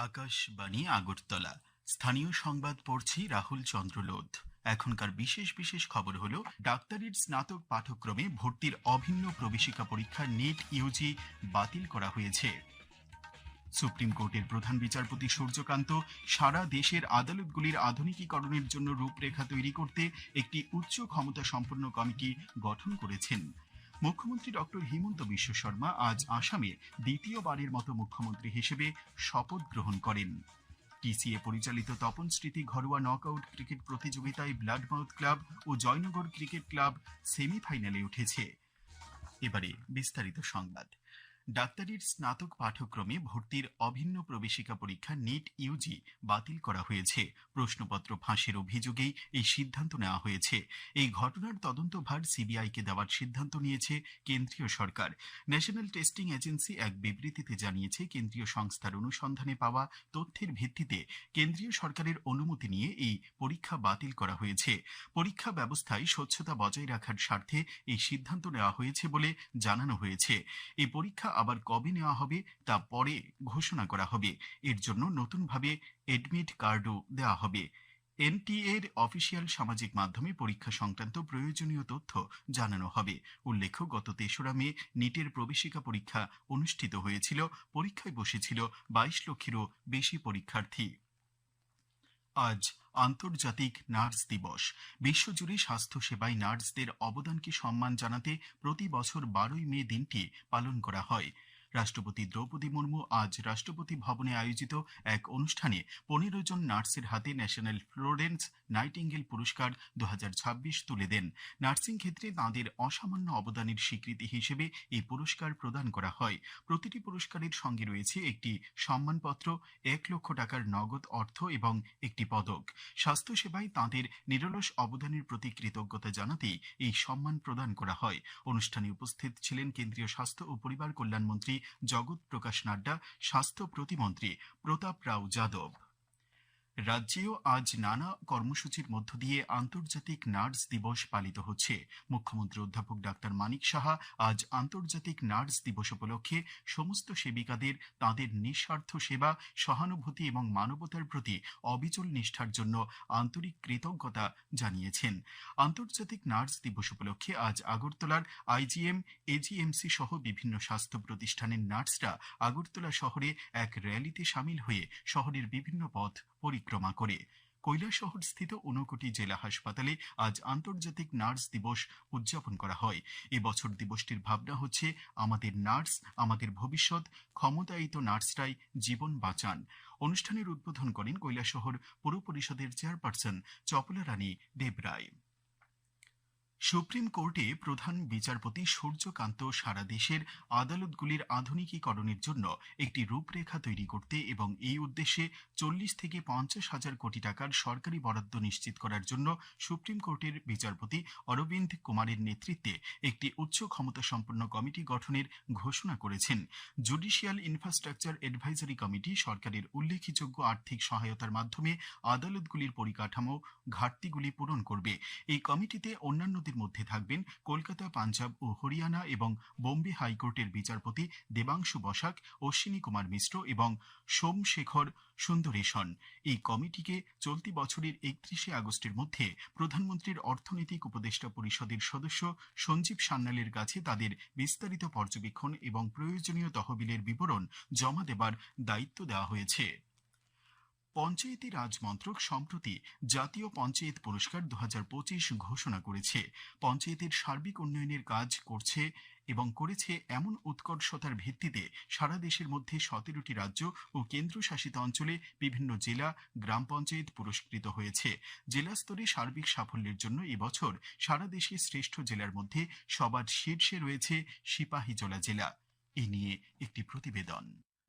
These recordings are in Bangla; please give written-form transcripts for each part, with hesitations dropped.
আকাশবাণী আগরতলা। স্থানীয় সংবাদ পড়ছি রাহুল চন্দ্র লোধ। এখনকার বিশেষ বিশেষ খবর হলো, ডাক্তারির স্নাতক পাঠক্রমে ভর্তির অভিন্ন প্রবেশিকা পরীক্ষা নেট ইউজি বাতিল করা হয়েছে। সুপ্রিম কোর্টের প্রধান বিচারপতি সূর্যকান্ত সারা দেশের আদালতগুলির আধুনিকীকরণের জন্য রূপরেখা তৈরি করতে একটি উচ্চ ক্ষমতা সম্পন্ন কমিটি গঠন করেছেন। মুখ্যমন্ত্রী ডক্টর হিমন্ত বিশ্ব শর্মা আজ আসামে দ্বিতীয়বারের মতো মুখ্যমন্ত্রী হিসেবে শপথ গ্রহণ করেন। টিসিএ পরিচালিত তপন স্মৃতি ঘরোয়া নকআউট ক্রিকেট প্রতিযোগিতায় ব্লাডমাউথ ক্লাব ও জয়নগর ক্রিকেট ক্লাব সেমিফাইনালে উঠেছে। এবারে বিস্তারিত সংবাদ। ডাক্তারির স্নাতক পাঠ্যক্রমে ভর্তির অভিন্ন প্রবেশিকা পরীক্ষা নেট ইউজি বাতিল করা হয়েছে। প্রশ্নপত্র ফাঁসের অভিযোগেই এই সিদ্ধান্ত নেওয়া হয়েছে। এই ঘটনার তদন্তভার সিবিআইকে দেওয়ার সিদ্ধান্ত নিয়েছে কেন্দ্রীয় সরকার। ন্যাশনাল টেস্টিং এজেন্সি এক বিবৃতিতে জানিয়েছে, কেন্দ্রীয় সংস্থার অনুসন্ধানে পাওয়া তথ্যের ভিত্তিতে কেন্দ্রীয় সরকারের অনুমতি নিয়ে এই পরীক্ষা বাতিল করা হয়েছে। পরীক্ষা ব্যবস্থায় স্বচ্ছতা বজায় রাখার স্বার্থে এই সিদ্ধান্ত নেওয়া হয়েছে বলে জানানো হয়েছে। এই পরীক্ষা আবার কবে নেওয়া হবে তা পরে ঘোষণা করা হবে। এর জন্য নতুনভাবে এডমিট কার্ডও দেওয়া হবে। এনটিএ এর অফিসিয়াল সামাজিক মাধ্যমে পরীক্ষা সংক্রান্ত প্রয়োজনীয় তথ্য জানানো হবে। উল্লেখ্য, গত ৩রা মে নিটের প্রবেশিকা পরীক্ষা অনুষ্ঠিত হয়েছিল। পরীক্ষায় বসেছিল ২২ লক্ষেরও বেশি পরীক্ষার্থী। আজ আন্তর্জাতিক নার্স দিবস। বিশ্বজুড়ে স্বাস্থ্য সেবায় নার্সদের অবদানকে সম্মান জানাতে প্রতি বছর ১২ই মে দিনটি পালন করা হয়। রাষ্ট্রপতি দ্রৌপদী মুর্মু আজ রাষ্ট্রপতি ভবনে আয়োজিত এক অনুষ্ঠানে ১৫ জন নার্সের হাতে ন্যাশনাল ফ্লোরেন্স নাইটিঙ্গেল পুরস্কার ২০২৬ তুলে দেন। নার্সিং ক্ষেত্রে তাঁদের অসামান্য অবদানের স্বীকৃতি হিসেবে এই পুরস্কার প্রদান করা হয়। প্রতিটি পুরস্কারের সঙ্গে রয়েছে একটি সম্মানপত্র, ১ লক্ষ টাকার নগদ অর্থ এবং একটি পদক। স্বাস্থ্যসেবায় তাঁদের নিরলস অবদানের প্রতি কৃতজ্ঞতা জানাতেই এই সম্মান প্রদান করা হয়। অনুষ্ঠানে উপস্থিত ছিলেন কেন্দ্রীয় স্বাস্থ্য ও পরিবার কল্যাণ মন্ত্রী জগৎ প্রকাশ নাড্ডা, স্বাস্থ্য প্রতিমন্ত্রী প্রতাপ রাও যাদব। রাজ্যেও আজ নানা কর্মসূচির মধ্য দিয়ে আন্তর্জাতিক নার্স দিবস পালিত হচ্ছে। মুখ্যমন্ত্রী অধ্যাপক ডাক্তার মানিক সাহা আজ আন্তর্জাতিক নার্স দিবস উপলক্ষে সমস্ত সেবিকাদের তাঁদের নিঃস্বার্থ সেবা, সহানুভূতি এবং মানবতার প্রতি অবিচল নিষ্ঠার জন্য আন্তরিক কৃতজ্ঞতা জানিয়েছেন। আন্তর্জাতিক নার্স দিবস উপলক্ষে আজ আগরতলার আইজিএম, এজিএমসি সহ বিভিন্ন স্বাস্থ্য প্রতিষ্ঠানের নার্সরা আগরতলা শহরে এক র্যালিতে সামিল হয়ে শহরের বিভিন্ন পথ পরিক্রমা করে কৈলাসহর স্থিত ঊনকোটি জেলা হাসপাতালে আজ আন্তর্জাতিক নার্স দিবস উদযাপন করা হয়। এবছর দিবসটির ভাবনা হচ্ছে, আমাদের নার্স আমাদের ভবিষ্যৎ, ক্ষমতায়িত নার্সরাই জীবন বাঁচান। অনুষ্ঠানের উদ্বোধন করেন কৈলাসহর পুর পরিষদের চেয়ারপারসন চপলা রানী দেবরায়। সুপ্রিম কোর্টে প্রধান বিচারপতি সূর্যকান্ত সারা দেশের আদালতগুলির আধুনিকীকরণের জন্য একটি রূপরেখা তৈরি করতে এবং এই উদ্দেশ্যে ৪০ থেকে ৫০ হাজার কোটি টাকার সরকারি বরাদ্দ নিশ্চিত করার জন্য সুপ্রিম কোর্টের বিচারপতি অরবিন্দ কুমারের নেতৃত্বে একটি উচ্চ ক্ষমতা সম্পন্ন কমিটি গঠনের ঘোষণা করেছেন। জুডিশিয়াল ইনফ্রাস্ট্রাকচার অ্যাডভাইজারি কমিটি সরকারের উল্লেখযোগ্য আর্থিক সহায়তার মাধ্যমে আদালতগুলির পরিকাঠামো ঘাটতিগুলি পূরণ করবে। এই কমিটিতে অন্যান্যদের মধ্যে থাকবেন কলকাতা, পাঞ্জাব ও হরিয়ানা এবং বোম্বে হাইকোর্টের বিচারপতি দেবাংশু বসাক, অশ্বিনী কুমার মিশ্র এবং সোমশেখর সুন্দরেশন। এই কমিটিকে চলতি বছরের ৩১শে আগস্টের মধ্যে প্রধানমন্ত্রীর অর্থনৈতিক উপদেষ্টা পরিষদের সদস্য সঞ্জীব সান্যালের কাছে তাদের বিস্তারিত পর্যবেক্ষণ এবং প্রয়োজনীয় তহবিলের বিবরণ জমা দেবার দায়িত্ব দেওয়া হয়েছে। পঞ্চায়েতি রাজ মন্ত্রক সম্প্রতি জাতীয় পঞ্চায়েত পুরস্কার ২০২৫ ঘোষণা করেছে। পঞ্চায়েতের সার্বিক উন্নয়নের কাজ করছে এবং করেছে এমন উৎকর্ষতার ভিত্তিতে সারা দেশের মধ্যে ১৭টি রাজ্য ও কেন্দ্রশাসিত অঞ্চলে বিভিন্ন জেলা, গ্রাম পঞ্চায়েত পুরস্কৃত হয়েছে। জেলা স্তরে সার্বিক সাফল্যের জন্য এবছর সারা দেশে শ্রেষ্ঠ জেলার মধ্যে সবার শীর্ষে রয়েছে সিপাহীজলা জেলা। এ নিয়ে একটি প্রতিবেদন।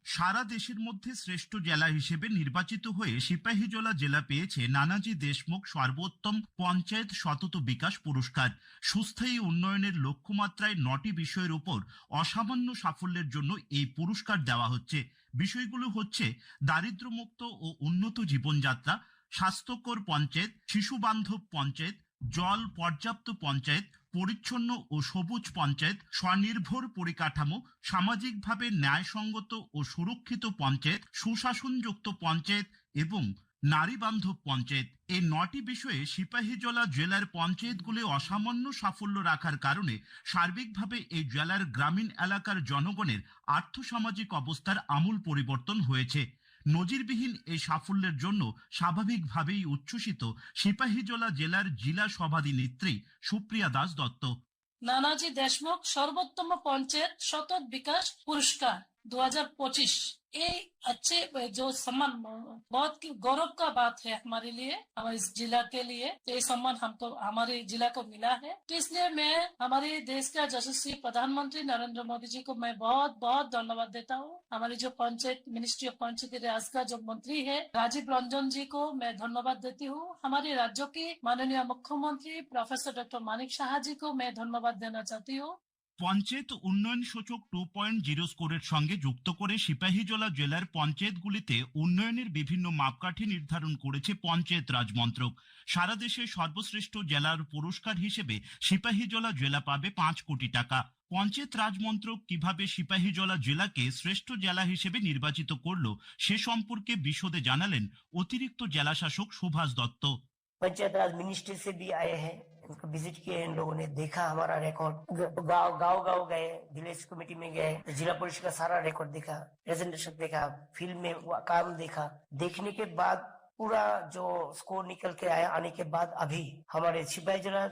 সারা দেশের মধ্যে শ্রেষ্ঠ জেলা হিসেবে নির্বাচিত হয়ে সিপাহীজলা জেলা পেয়েছে নানাজি দেশমুখ সর্বোত্তম পঞ্চায়েত সতত বিকাশ পুরস্কার। সুস্থায়ী উন্নয়নের লক্ষ্যমাত্রায় ৯টি বিষয়ের উপর অসামান্য সাফল্যের জন্য এই পুরস্কার দেওয়া হচ্ছে। বিষয়গুলো হচ্ছে দারিদ্র্যমুক্ত ও উন্নত জীবনযাত্রা, স্বাস্থ্যকর পঞ্চায়েত, শিশু বান্ধব পঞ্চায়েত, জল পর্যাপ্ত পঞ্চায়েত, পরিচ্ছন্ন ও সবুজ পঞ্চায়েত, স্বনির্ভর পরিকাঠামো, সামাজিকভাবে ন্যায়সঙ্গত ও সুরক্ষিত পঞ্চায়েত, সুশাসনযুক্ত পঞ্চায়েত এবং নারী বান্ধব পঞ্চায়েত, এই 9টি বিষয়ে সিপাহীজলা জেলার পঞ্চায়েতগুলি অসামান্য সাফল্য রাখার কারণে সার্বিকভাবে এই জেলার গ্রামীণ এলাকার জনগণের আর্থসামাজিক অবস্থার আমূল পরিবর্তন হয়েছে। নজিরবিহীন এই সাফল্যের জন্য স্বাভাবিকভাবেই উচ্ছ্বসিত সিপাহীজলা জেলার জেলা সভাধিনেত্রী সুপ্রিয়া দাস দত্ত। नानाजी देशमुख सर्वोत्तम पंचायत सतत विकास पुरस्कार 2025 ये अच्छे जो सम्मान बहुत गौरव का बात है हमारे लिए, हमारे इस जिला के लिए। तो ये सम्मान हमको हमारे जिला को मिला है, तो इसलिए मैं हमारे देश का यशस्वी प्रधानमंत्री नरेंद्र मोदी जी को मैं बहुत बहुत धन्यवाद देता हूँ। हमारी जो पंचायत मिनिस्ट्री ऑफ पंचायती राज का जो मंत्री है राजीव रंजन जी को मैं धन्यवाद देती हूँ। हमारे राज्य के माननीय मुख्यमंत्री प्रोफेसर डॉक्टर मानिक शाह जी को मैं धन्यवाद देना चाहती हूँ। পঞ্চায়েত উন্নয়ন সূচক 2.0 স্কোরের সঙ্গে যুক্ত করে সিপাহীজলা জেলার পঞ্চায়েতগুলিতে উন্নয়নের বিভিন্ন মাপকাঠি নির্ধারণ করেছে পঞ্চায়েত রাজ মন্ত্রক। সারা দেশে সর্বশ্রেষ্ঠ জেলার পুরস্কার হিসেবে সিপাহীজলা জেলা পাবে 5 কোটি টাকা। পঞ্চায়েত রাজ মন্ত্রক কিভাবে সিপাহীজলা জেলাকে শ্রেষ্ঠ জেলা হিসেবে নির্বাচিত করলো সে সম্পর্কে বিশদে জানালেন অতিরিক্ত জেলা শাসক সুভাষ দত্ত। पंचायत राज मिनिस्ट्री से भी आए हैं, उनको विजिट किए, इन लोगों ने देखा हमारा रिकॉर्ड, गांव गए, विलेज कमेटी में गए, जिला परिषद का सारा रिकॉर्ड देखा, प्रेजेंटेशन देखा, फील्ड में काम देखा। देखने के बाद पूरा जो स्कोर निकल के आया, आने के बाद अभी हमारे सिपाहीजला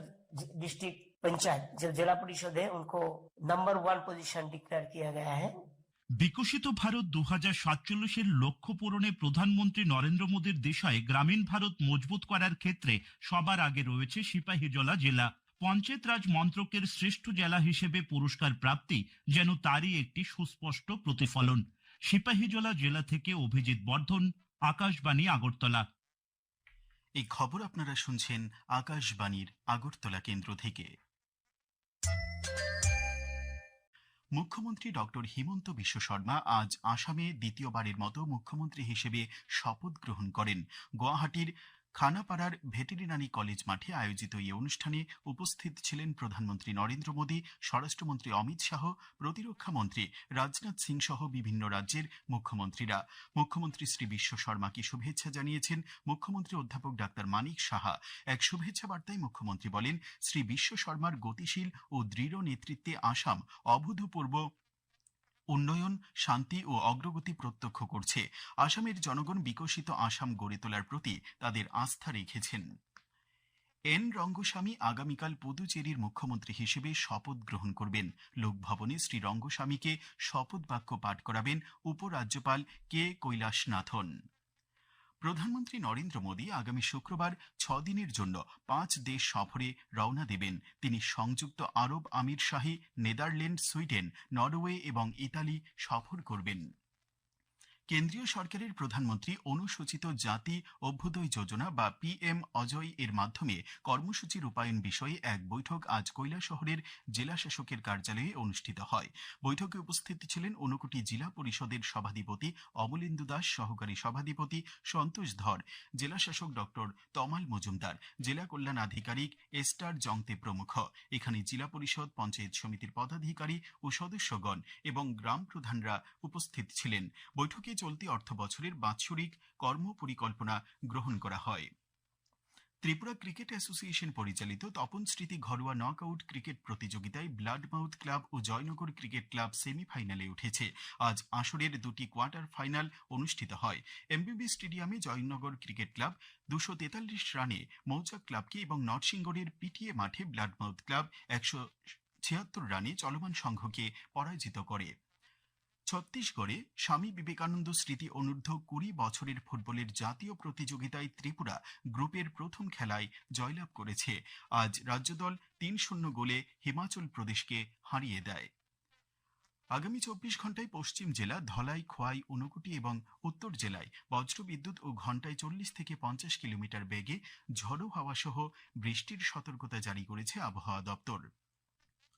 डिस्ट्रिक्ट पंचायत जो जिला परिषद है उनको नंबर 1 पोजीशन डिक्लेयर किया गया है। বিকশিত ভারত 2047-এর লক্ষ্য পূরণে প্রধানমন্ত্রী নরেন্দ্র মোদীর দেশায় গ্রামীণ ভারত মজবুত করার ক্ষেত্রে সবার আগে রয়েছে সিপাহীজলা জেলা। পঞ্চায়েত রাজ মন্ত্রকের শ্রেষ্ঠ জেলা হিসেবে পুরস্কার প্রাপ্তি যেন তারই একটি সুস্পষ্ট প্রতিফলন। সিপাহীজলা জেলা থেকে অভিজিৎ বর্ধন, আকাশবাণী আগরতলা। এই খবর আপনারা শুনছেন আকাশবাণীর আগরতলা কেন্দ্র থেকে। মুখ্যমন্ত্রী ডক্টর হিমন্ত বিশ্ব শর্মা আজ আসামে দ্বিতীয়বারের মতো মুখ্যমন্ত্রী হিসেবে শপথ গ্রহণ করেন। গুয়াহাটির খানাপাড়ার ভেটেরিনারি কলেজ মাঠে আয়োজিত এই অনুষ্ঠানে উপস্থিত ছিলেন প্রধানমন্ত্রী নরেন্দ্র মোদী, স্বরাষ্ট্রমন্ত্রী অমিত শাহ, প্রতিরক্ষা মন্ত্রী রাজনাথ সিং সহ বিভিন্ন রাজ্যের মুখ্যমন্ত্রীরা। মুখ্যমন্ত্রী শ্রী বিশ্ব শর্মাকে শুভেচ্ছা জানিয়েছেন মুখ্যমন্ত্রী অধ্যাপক ডাক্তার মানিক সাহা। এক শুভেচ্ছা বার্তায় মুখ্যমন্ত্রী বলেন, শ্রী বিশ্ব শর্মার গতিশীল ও দৃঢ় নেতৃত্বে আসাম অভূতপূর্ব উন্নয়ন, শান্তি ও অগ্রগতি প্রত্যক্ষ করছে। আসামের জনগণ বিকশিত আসাম গড়ে তোলার প্রতি তাদের আস্থা রেখেছেন। এন রঙ্গস্বামী আগামীকাল পুদুচেরির মুখ্যমন্ত্রী হিসেবে শপথ গ্রহণ করবেন। লোকভবনে শ্রী রঙ্গস্বামীকে শপথ বাক্য পাঠ করাবেন উপরাজ্যপাল কে কৈলাসনাথন। প্রধানমন্ত্রী নরেন্দ্র মোদী আগামী শুক্রবার 6 দিনের জন্য 5 দেশ সফরে রওনা দেবেন। তিনি সংযুক্ত আরব আমিরশাহী, নেদারল্যান্ড, সুইডেন, নরওয়ে এবং ইতালি সফর করবেন। কেন্দ্রীয় সরকারের প্রধানমন্ত্রী অনুসূচিত জাতি অভ্যুদয় যোজনা বা PM অজয় এর মাধ্যমে কর্মসূচি রূপায়ণ বিষয়ে এক বৈঠক আজ কৈলাসহরের জেলা শাসকের কার্যালয়ে অনুষ্ঠিত হয়। বৈঠকে উপস্থিত ছিলেন ঊনকোটি জেলা পরিষদের সভাধিপতি অমলেন্দু দাস, সহকারী সভাধিপতি সন্তোষ ধর, জেলা শাসক ডক্টর তমাল মজুমদার, জেলা কল্যাণ আধিকারিক এস্টার জংতে প্রমুখ। এখানে জেলা পরিষদ, পঞ্চায়েত সমিতির পদাধিকারী ও সদস্যগণ এবং গ্রাম প্রধানরা উপস্থিত ছিলেন। বৈঠকে চলতি অর্থ বছরের বাৎসরিক কর্ম পরিকল্পনা গ্রহণ করা হয়। ত্রিপুরা ক্রিকেট অ্যাসোসিয়েশন পরিচালিত তপন স্মৃতি ঘরোয়া নকআউট ক্রিকেট প্রতিযোগিতায় ব্লাডমাউথ ক্লাব ও জয়নগর ক্রিকেট ক্লাব সেমিফাইনালে উঠেছে। আজ আসরের 2টি কোয়ার্টার ফাইনাল অনুষ্ঠিত হয়। এমবিবি স্টেডিয়ামে জয়নগর ক্রিকেট ক্লাব 243 রানে মৌচাক ক্লাবকে এবং নরসিংগড়ের পিটিএ মাঠে ব্লাডমাউথ ক্লাব 176 রানে চলমান সংঘকে পরাজিত করে। ছত্তিশগড়ে স্বামী বিবেকানন্দ স্মৃতি অনূর্ধ্ব 20 বছরের ফুটবলের জাতীয় প্রতিযোগিতায় ত্রিপুরা গ্রুপের প্রথম খেলায় জয়লাভ করেছে। আজ রাজ্যদল 3-0 গোলে হিমাচল প্রদেশকে হারিয়ে দেয়। আগামী 24 ঘন্টায় পশ্চিম জেলা, ধলাই, খোয়াই, ঊনকোটি এবং উত্তর জেলায় বজ্রবিদ্যুৎ ও ঘন্টায় 40 থেকে 50 কিলোমিটার বেগে ঝড়ো হাওয়া সহ বৃষ্টির সতর্কতা জারি করেছে আবহাওয়া দপ্তর।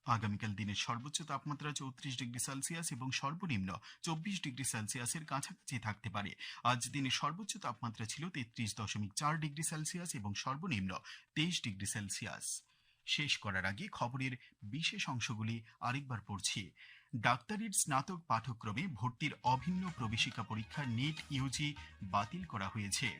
আগামীকাল দিনের সর্বোচ্চ তাপমাত্রা 34 ডিগ্রি সেলসিয়াস এবং সর্বনিম্ন 24 ডিগ্রি সেলসিয়াসের কাছাকাছি থাকতে পারে। আজ দিনের সর্বোচ্চ তাপমাত্রা ছিল 33.4 ডিগ্রি সেলসিয়াস এবং সর্বনিম্ন 23 ডিগ্রি সেলসিয়াস। শেষ করার আগে খবরের বিশেষ অংশগুলি আরেকবার পড়ছি। ডাক্তারির স্নাতক পাঠ্যক্রমে ভর্তির অভিন্ন প্রবেশিকা পরীক্ষা নেট ইউজি বাতিল করা হয়েছে।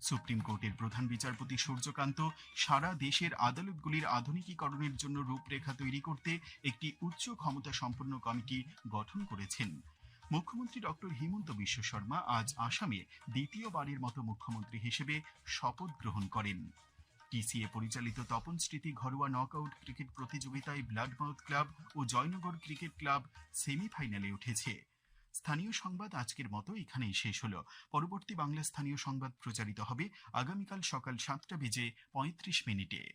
সুপ্রিম কোর্টের প্রধান বিচারপতি সূর্যকান্ত সারা দেশের আদালতগুলির আধুনিকীকরণের জন্য রূপরেখা তৈরি করতে একটি উচ্চ ক্ষমতা সম্পন্ন কমিটি গঠন করেছেন। মুখ্যমন্ত্রী ডক্টর হিমন্ত বিশ্ব শর্মা আজ আসামে দ্বিতীয়বারের মতো মুখ্যমন্ত্রী হিসেবে শপথ গ্রহণ করেন। টিসিএ পরিচালিত তপন স্মৃতি ঘরোয়া নকআউট ক্রিকেট প্রতিযোগিতায় ব্লাডমাউথ ক্লাব ও জয়নগর ক্রিকেট ক্লাব সেমিফাইনালে উঠেছে। স্থানীয় সংবাদ আজকের মতো এখানেই শেষ হলো। পরবর্তী বাংলা স্থানীয় সংবাদ প্রচারিত হবে আগামীকাল সকাল 7:35 মিনিটে।